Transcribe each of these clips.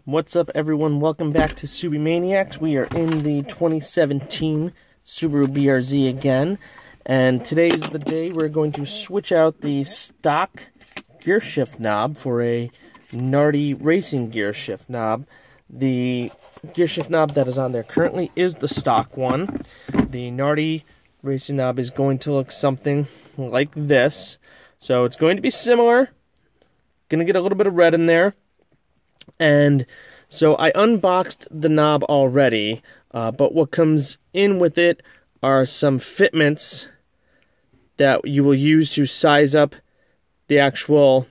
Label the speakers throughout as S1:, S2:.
S1: What's up, everyone? Welcome back to Subi Maniacs. We are in the 2017 Subaru BRZ again, and today's the day we're going to switch out the stock gear shift knob for a Nardi racing gear shift knob. The gear shift knob that is on there currently is the stock one. The Nardi racing knob is going to look something like this. So it's going to be similar. Going to get a little bit of red in there. And so I unboxed the knob already, but what comes in with it are some fitments that you will use to size up the actual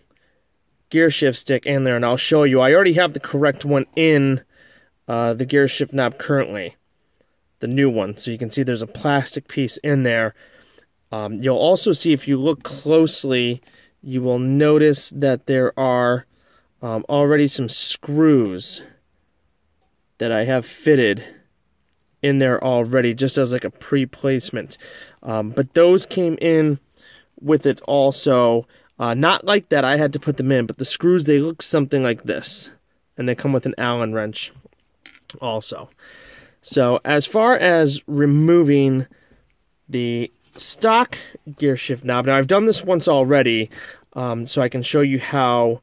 S1: gear shift stick in there, and I'll show you. I already have the correct one in the gear shift knob currently, the new one, so you can see there's a plastic piece in there. You'll also see, if you look closely, you will notice that there are already some screws that I have fitted in there already, just as like a pre-placement. But those came in with it also. Not like that, I had to put them in, but the screws, they look something like this. And they come with an Allen wrench also. So as far as removing the stock gear shift knob, now I've done this once already, so I can show you how.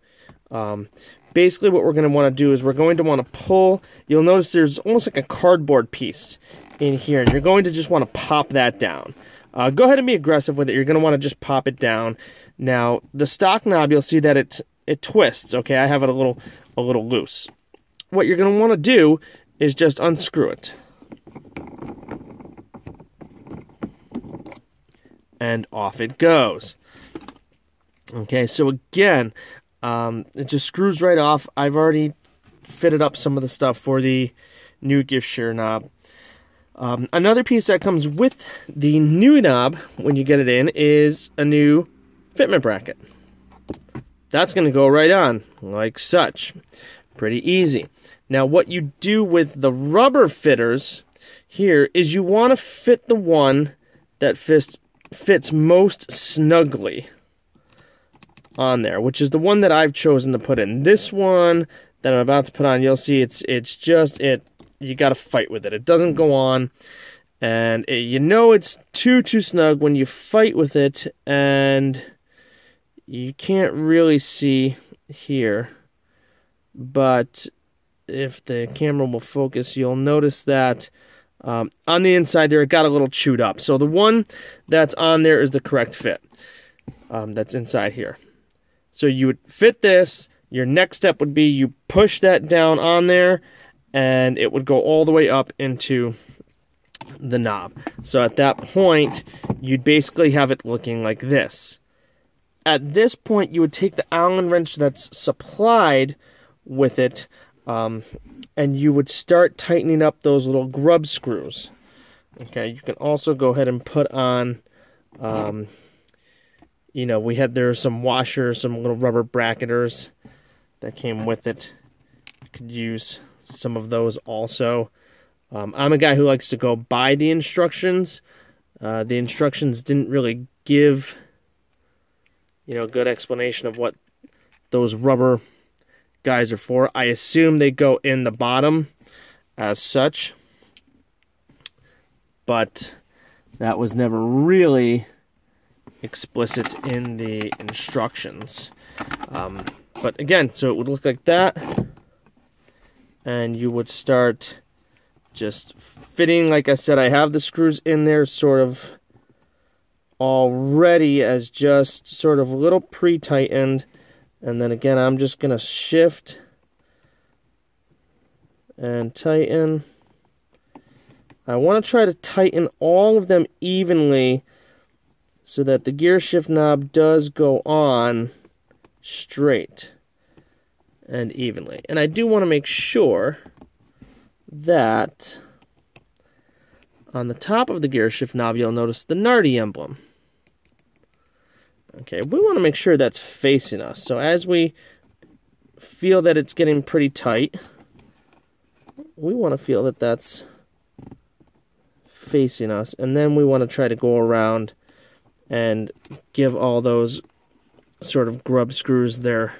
S1: Basically what we're going to want to do is we're going to want to pull. You'll notice there's almost like a cardboard piece in here, and you're going to just want to pop that down. Go ahead and be aggressive with it. You're going to want to just pop it down. Now the stock knob, you'll see that it twists. Okay, I have it a little loose. What you're going to want to do is just unscrew it, and off it goes. Okay, so again, it just screws right off. I've already fitted up some of the stuff for the new gift share knob. Another piece that comes with the new knob when you get it in is a new fitment bracket. That's going to go right on like such. Pretty easy. Now what you do with the rubber fitters here is you want to fit the one that fits most snugly on there, which is the one that I've chosen to put in. This one that I'm about to put on, you'll see it's just you got to fight with it. It doesn't go on, and you know it's too snug when you fight with it, and you can't really see here, but if the camera will focus, you'll notice that on the inside there it got a little chewed up. So the one that's on there is the correct fit. That's inside here. So you would fit this. Your next step would be you push that down on there, and it would go all the way up into the knob. So at that point, you'd basically have it looking like this. At this point, you would take the Allen wrench that's supplied with it, and you would start tightening up those little grub screws. Okay, you can also go ahead and put on, you know, there's some washers, some little rubber bracketers that came with it. You could use some of those also. I'm a guy who likes to go by the instructions. The instructions didn't really give, a good explanation of what those rubber guys are for. I assume they go in the bottom as such, but that was never really explicit in the instructions. But again, so it would look like that, and you would start just fitting. Like I said, I have the screws in there sort of already as just sort of a little pre-tightened, and then again I'm just going to shift and tighten. I want to try to tighten all of them evenly so that the gear shift knob does go on straight and evenly. And I do want to make sure that on the top of the gear shift knob, you'll notice the Nardi emblem. Okay, we want to make sure that's facing us. So as we feel that it's getting pretty tight, we want to feel that that's facing us, and then we want to try to go around and give all those sort of grub screws their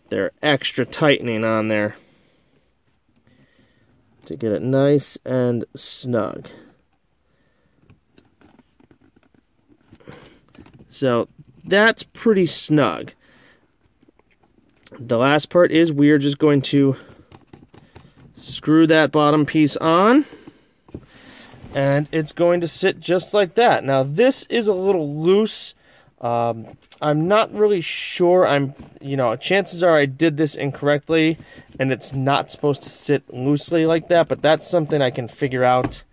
S1: they're extra tightening on there to get it nice and snug. So that's pretty snug. The last part is we are just going to screw that bottom piece on, and it's going to sit just like that. Now this is a little loose. I'm not really sure. Chances are I did this incorrectly, and it's not supposed to sit loosely like that, but that's something I can figure out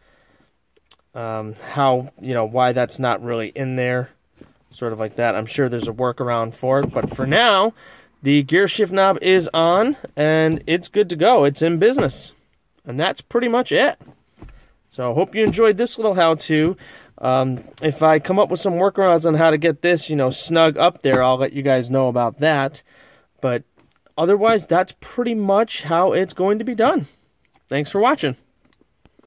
S1: why that's not really in there, sort of like that. I'm sure there's a workaround for it, but for now, the gear shift knob is on, and it's good to go. It's in business, and that's pretty much it. So I hope you enjoyed this little how-to. If I come up with some workarounds on how to get this, snug up there, I'll let you guys know about that. But otherwise, that's pretty much how it's going to be done. Thanks for watching.